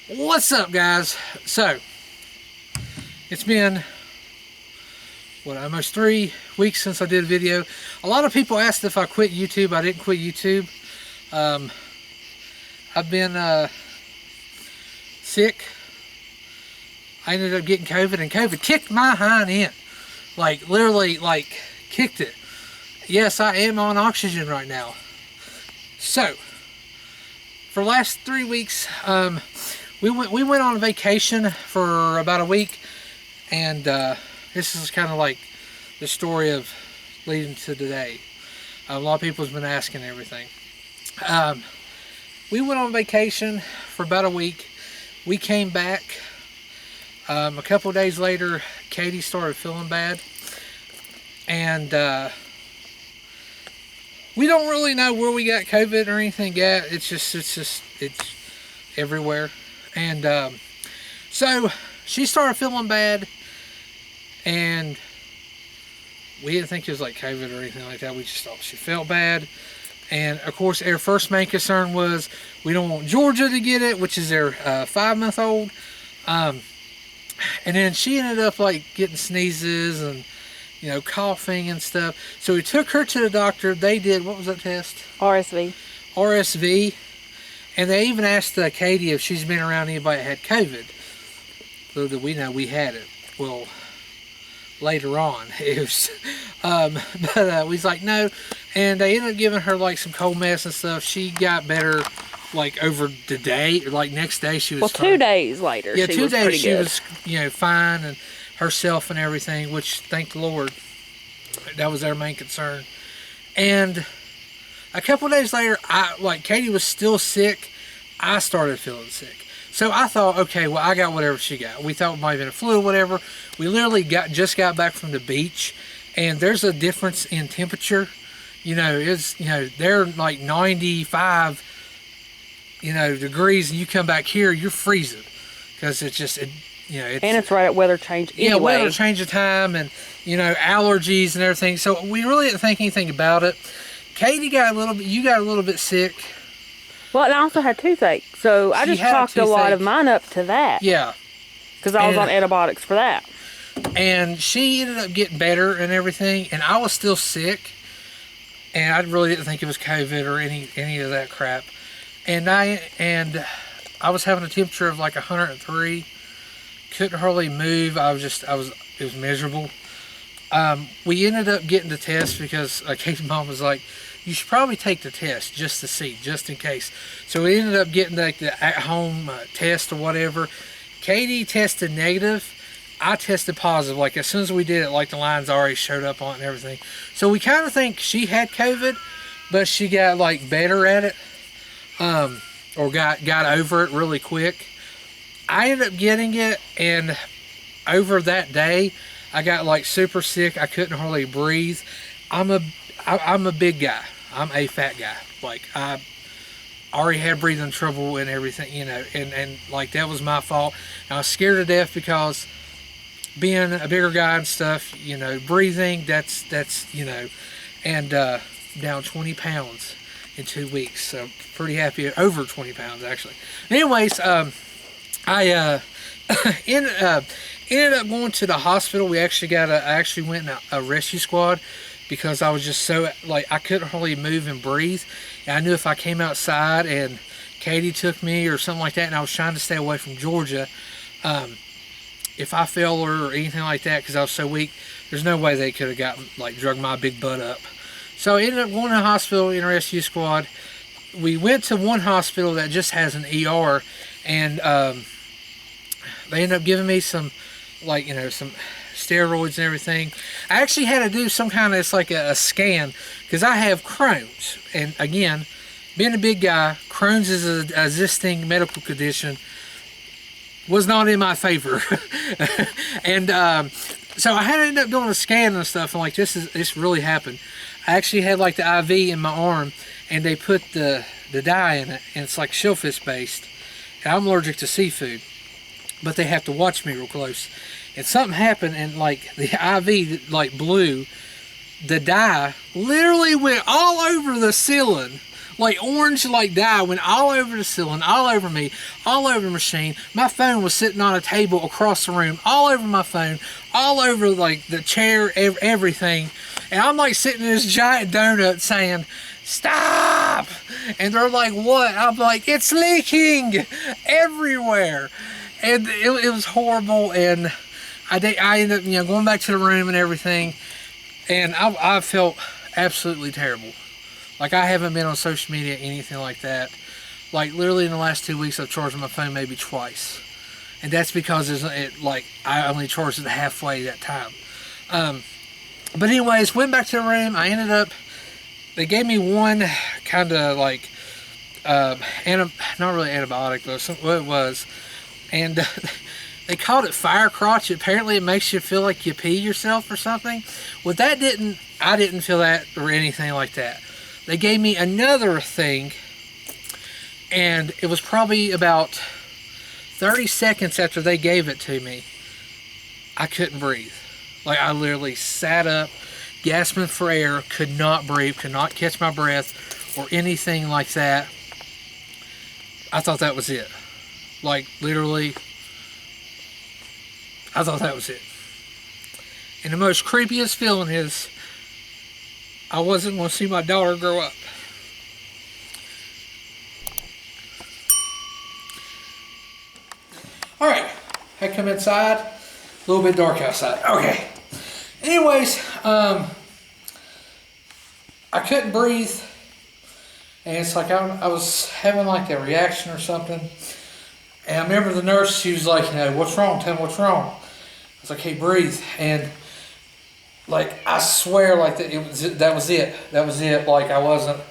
What's up, guys? So it's been almost 3 weeks since I did a video. A lot of people asked if I quit YouTube. I didn't quit YouTube. I've been sick. I ended up getting COVID, and COVID kicked my hind end. Like, literally, like, kicked it. Yes, I am on oxygen right now. So, for the last 3 weeks, we went on a vacation for about a week, and this is kind of like the story of leading to today. A lot of people have been asking everything. We went on vacation for about a week. We came back. A couple of days later, Katie started feeling bad, and we don't really know where we got COVID or anything yet. It's everywhere. And so she started feeling bad, and we didn't think it was like COVID or anything like that. We just thought she felt bad. And of course, our first main concern was we don't want Georgia to get it, which is their 5-month-old. And then she ended up like getting sneezes and, you know, coughing and stuff. So we took her to the doctor. They did, what was that test? RSV. RSV. And they even asked Katie if she's been around anybody that had COVID. So that we know we had it. Well, later on, it was, but we was like, no. And they ended up giving her like some cold mess and stuff. She got better like over the day, like next day she was well, fine. 2 days later, yeah, she 2 was days pretty she good. was, you know, fine, and herself and everything, which thank the Lord, that was our main concern. And a couple of days later, Katie was still sick. I started feeling sick. So I thought, okay, well, I got whatever she got. We thought it might have been a flu or whatever. We literally just got back from the beach, and there's a difference in temperature. You know, they're like 95, degrees, and you come back here, you're freezing, because it's just, and it's right at weather change anyway. Yeah, weather change of time, and, allergies and everything. So we really didn't think anything about it. Katie got you got a little bit sick. Well, and I also had toothache, so I just chalked a lot of mine up to that. Yeah. Because I was on antibiotics for that. And she ended up getting better and everything, and I was still sick, and I really didn't think it was COVID or any of that crap. And I was having a temperature of like 103, couldn't hardly move. It was miserable. We ended up getting the test because Katie's mom was like, you should probably take the test just to see, just in case. So we ended up getting like the at-home test or whatever. Katie tested negative. I tested positive. Like as soon as we did it, like the lines already showed up on it and everything. So we kind of think she had COVID, but she got like better at it, or got over it really quick. I ended up getting it, and over that day, I got like super sick. I couldn't hardly breathe. I'm a big guy. I'm a fat guy. Like I already had breathing trouble and everything, and like that was my fault. And I was scared to death because being a bigger guy and stuff, breathing, that's and down 20 pounds in 2 weeks. So pretty happy, over 20 pounds actually. Anyways, I ended up going to the hospital. I actually went in a rescue squad because I was just so, I couldn't hardly move and breathe. And I knew if I came outside and Katie took me or something like that, and I was trying to stay away from Georgia, if I fell or anything like that because I was so weak, there's no way they could have drugged my big butt up. So I ended up going to the hospital in a rescue squad. We went to one hospital that just has an ER, and they ended up giving me some, some steroids and everything. I actually had to do some kind of, it's like a scan, because I have Crohn's. And again, being a big guy, Crohn's is an existing medical condition, was not in my favor. And so I had to end up doing a scan and stuff, and this really happened. I actually had like the IV in my arm, and they put the dye in it, and it's like shellfish based. And I'm allergic to seafood, but they have to watch me real close. And something happened, and like the IV blew, the dye literally went all over the ceiling. Like orange like dye went all over the ceiling, all over me, all over the machine. My phone was sitting on a table across the room, all over my phone, all over like the chair, everything. And I'm like sitting in this giant donut saying, stop! And they're like, what? I'm like, it's leaking everywhere. And it was horrible. And I ended up, going back to the room and everything. And I felt absolutely terrible. Like, I haven't been on social media, anything like that. Like, literally in the last 2 weeks, I've charged my phone maybe twice. And that's because I only charged it halfway that time. But anyways, went back to the room. I ended up, they gave me one kind of like, not really antibiotic, but what it was. And they called it fire crotch. Apparently it makes you feel like you pee yourself or something. Well, I didn't feel that or anything like that. They gave me another thing, and it was probably about 30 seconds after they gave it to me, I couldn't breathe. Like, I literally sat up, gasping for air, could not breathe, could not catch my breath, or anything like that. I thought that was it. Like, literally, I thought that was it. And the most creepiest feeling is, I wasn't going to see my daughter grow up. Alright, I come inside. A little bit dark outside. Okay. Anyways, I couldn't breathe. And it's like I was having like a reaction or something. And I remember the nurse, she was like, what's wrong? Tell me what's wrong. I was like, hey, breathe. And like, I swear, like that was it. That was it. Like, I wasn't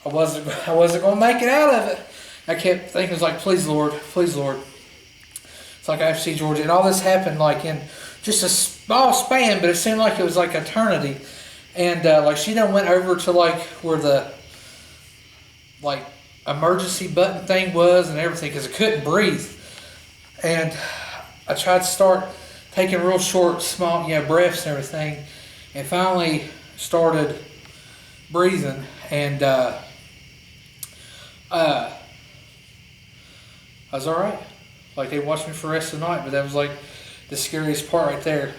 going to make it out of it. I kept thinking, it was like, please, Lord, please, Lord. It's like I have to see Georgia. And all this happened like in just a small span, but it seemed like it was like eternity. And like she done went over to like where the like emergency button thing was and everything because I couldn't breathe. And I tried to start taking real short, small, breaths and everything, and finally started breathing. And I was all right. Like, they watched me for the rest of the night, but that was like the scariest part right there.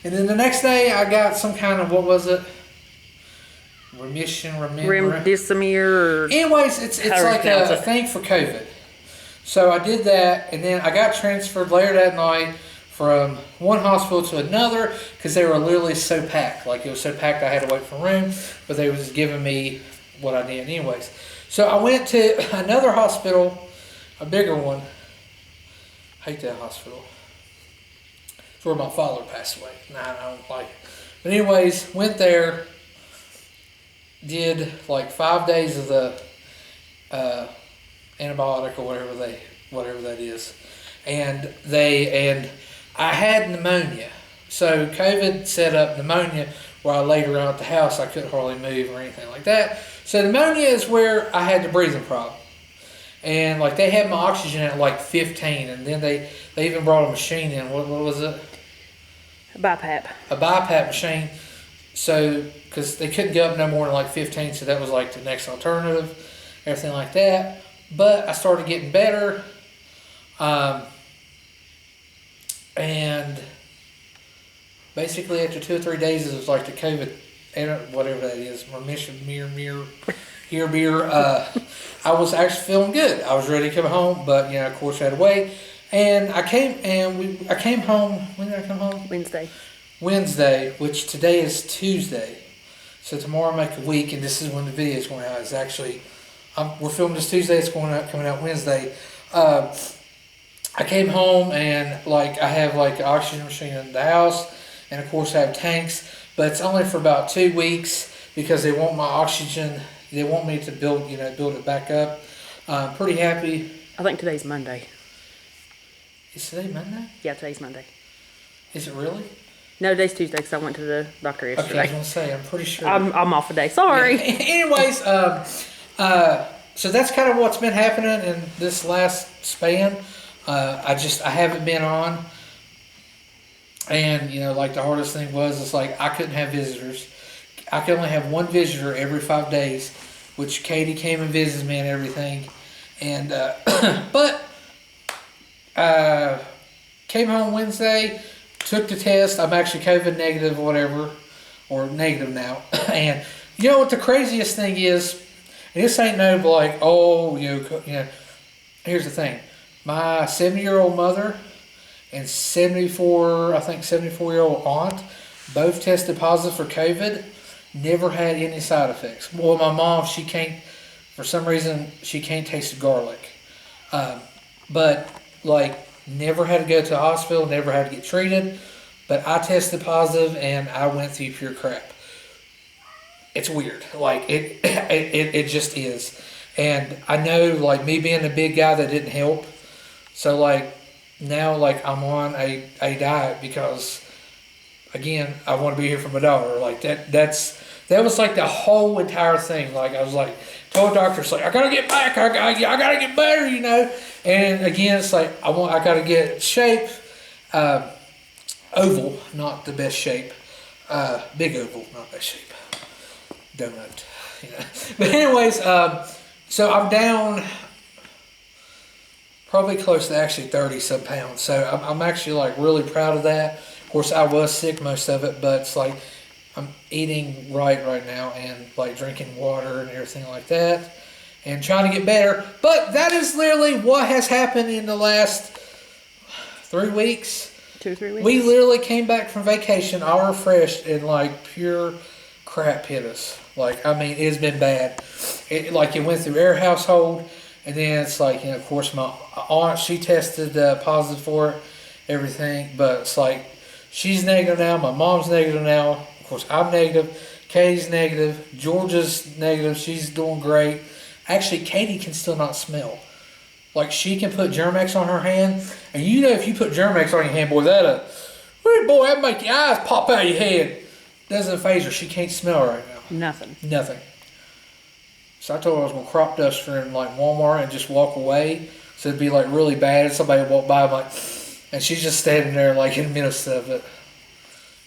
And then the next day, I got some kind of, what was it? Remdesivir. Anyways, it's like a thing for COVID. So I did that, and then I got transferred later that night from one hospital to another because they were literally so packed. Like, it was so packed I had to wait for room, but they was just giving me what I needed anyways. So I went to another hospital, a bigger one. I hate that hospital. It's where my father passed away. Nah, I don't like it. But anyways, went there, did like 5 days of the antibiotic or whatever that is. And I had pneumonia. So COVID set up pneumonia where I laid around at the house. I couldn't hardly move or anything like that. So pneumonia is where I had the breathing problem. And like they had my oxygen at like 15, and then they even brought a machine in. What was it? A BiPAP. A BiPAP machine. So, because they couldn't get up no more than like 15, so that was like the next alternative, everything like that. But I started getting better. And basically after 2 or 3 days, it was like the COVID, whatever that is, remission, I was actually feeling good. I was ready to come home, but of course I had to wait. And I came home. When did I come home? Wednesday, which today is Tuesday. So tomorrow I make a week, and this is when the video is going out. It's actually, we're filming this Tuesday. It's coming out Wednesday. I came home and like I have like an oxygen machine in the house, and of course I have tanks, but it's only for about 2 weeks because they want my oxygen. They want me to build it back up. Pretty happy. I think today's Monday. Is today Monday? Yeah, today's Monday. Is it really? No, today's Tuesday because I went to the doctor yesterday. Okay, I was going to say, I'm pretty sure. I'm off a day. Sorry. Yeah. Anyways, so that's kind of what's been happening in this last span. I haven't been on. And, you know, like the hardest thing was, it's like I couldn't have visitors. I could only have one visitor every 5 days, which Katie came and visited me and everything. And, but, came home Wednesday, took the test. I'm actually COVID negative or whatever, or negative now. And you know what the craziest thing is? And this ain't no like, oh, you know, here's the thing. My 70-year-old mother and 74-year-old aunt both tested positive for COVID, never had any side effects. Well, my mom, she can't, for some reason, she can't taste garlic. But, like, never had to go to the hospital, never had to get treated. But I tested positive and I went through pure crap. It's weird. Like, it just is. And I know, like, me being a big guy, that didn't help. So, like, now, like, I'm on a diet because, again, I want to be here for my daughter. Like, that was, like, the whole entire thing. Like, I was, like, told doctors, like, I got to get back. I got to get better, you know. And, again, it's like, I got to get shape. Oval, not the best shape. Big oval, not best shape. Donut, you know. But anyways, so I'm down probably close to actually 30-some pounds. So I'm actually like really proud of that. Of course, I was sick most of it, but it's like I'm eating right now and like drinking water and everything like that and trying to get better. But that is literally what has happened in the last 3 weeks. 2-3 weeks. We literally came back from vacation all refreshed and like pure crap hit us. Like, I mean, it's been bad. It went through our household, and then it's like, you know, of course, my aunt, she tested positive for it, everything, but it's like, she's negative now, my mom's negative now, of course, I'm negative, Katie's negative, Georgia's negative, she's doing great. Actually, Katie can still not smell. Like, she can put Germ-X on her hand, and you know if you put Germ-X on your hand, boy, that'd make your eyes pop out of your head. Doesn't phase her. She can't smell right now. Nothing. So I told her I was going to crop dust her in like Walmart and just walk away. So it'd be like really bad. And somebody would walk by, I'm like, and she's just standing there like in the midst of it.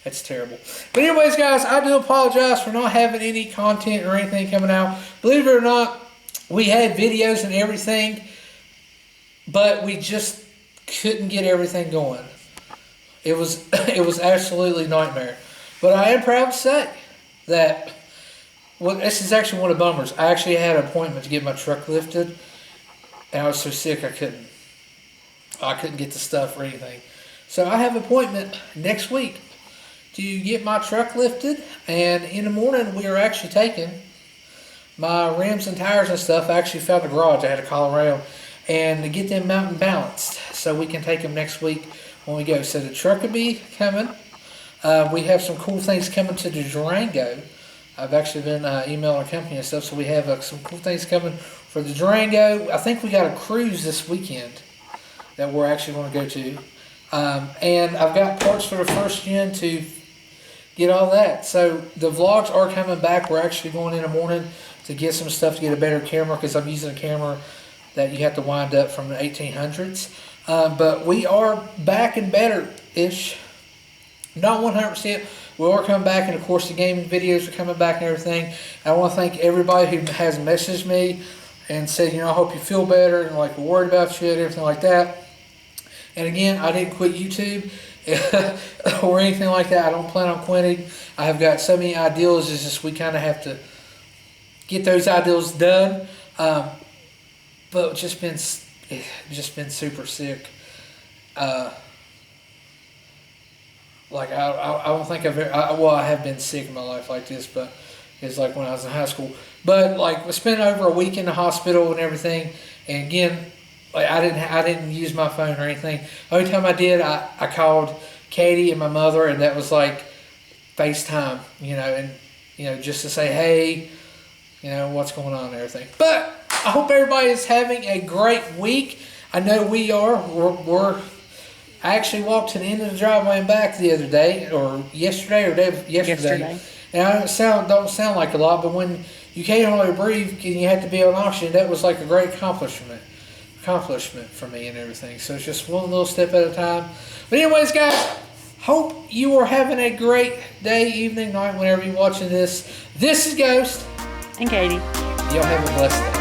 That's terrible. But anyways, guys, I do apologize for not having any content or anything coming out. Believe it or not, we had videos and everything, but we just couldn't get everything going. It was absolutely nightmare. But I am proud to say that, well, this is actually one of the bummers. I actually had an appointment to get my truck lifted, and I was so sick I couldn't get the stuff or anything. So I have an appointment next week to get my truck lifted, and in the morning we are actually taking my rims and tires and stuff. I actually found a garage. I had to call around and to get them mountain balanced so we can take them next week when we go. So the truck will be coming. We have some cool things coming to the Durango. I've actually been emailing our company and stuff, so we have some cool things coming for the Durango. I think we got a cruise this weekend that we're actually going to go to. And I've got parts for the first gen to get all that. So the vlogs are coming back. We're actually going in the morning to get some stuff to get a better camera because I'm using a camera that you have to wind up from the 1800s. But we are back and better-ish. Not 100%. We are coming back, and of course the gaming videos are coming back and everything. I want to thank everybody who has messaged me and said, you know, I hope you feel better and like we're worried about you and everything like that. And again, I didn't quit YouTube or anything like that. I don't plan on quitting. I have got so many ideals. It's just we kind of have to get those ideals done. But just been super sick. Like, I don't think I've ever, I have been sick in my life like this, but it's like when I was in high school. But, like, we spent over a week in the hospital and everything, and again, like, I didn't use my phone or anything. The only time I did, I called Katie and my mother, and that was, like, FaceTime, you know, and, you know, just to say, hey, you know, what's going on and everything. But I hope everybody is having a great week. I know we are. I actually walked to the end of the driveway and back the other day, or yesterday. And I don't sound like a lot, but when you can't hardly breathe and you have to be on oxygen, that was like a great accomplishment for me and everything. So it's just one little step at a time. But anyways, guys, Hope you are having a great day, evening, night, whenever you're watching this. This is Ghost. And Katie. Y'all have a blessed day.